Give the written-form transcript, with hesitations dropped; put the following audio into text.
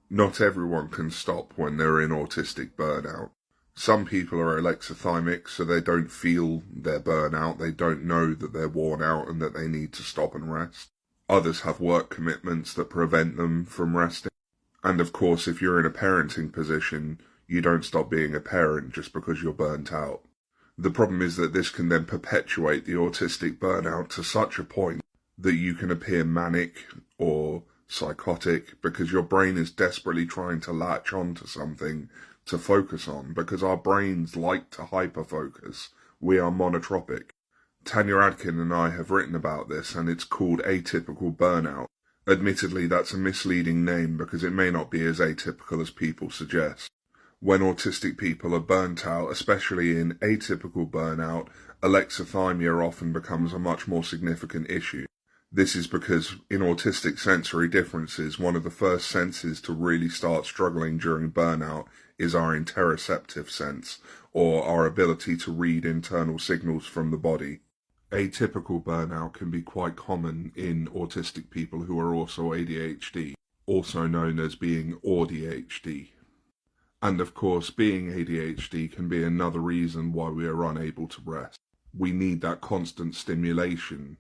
Not everyone can stop when they're in autistic burnout. Some people are alexithymic, so they don't feel their burnout, they don't know that they're worn out and that they need to stop and rest. Others have work commitments that prevent them from resting. And of course, if you're in a parenting position, you don't stop being a parent just because you're burnt out. The problem is that this can then perpetuate the autistic burnout to such a point that you can appear manic or psychotic because your brain is desperately trying to latch on to something to focus on, because our brains like to hyperfocus. We are monotropic. Tanya Adkin and I have written about this, and it's called Atypical Burnout. Admittedly, that's a misleading name because it may not be as atypical as people suggest. When autistic people are burnt out, especially in atypical burnout, alexithymia often becomes a much more significant issue. This is because in autistic sensory differences, one of the first senses to really start struggling during burnout is our interoceptive sense, or our ability to read internal signals from the body. Atypical burnout can be quite common in autistic people who are also ADHD, also known as being ADHD. And of course, being ADHD can be another reason why we are unable to rest. We need that constant stimulation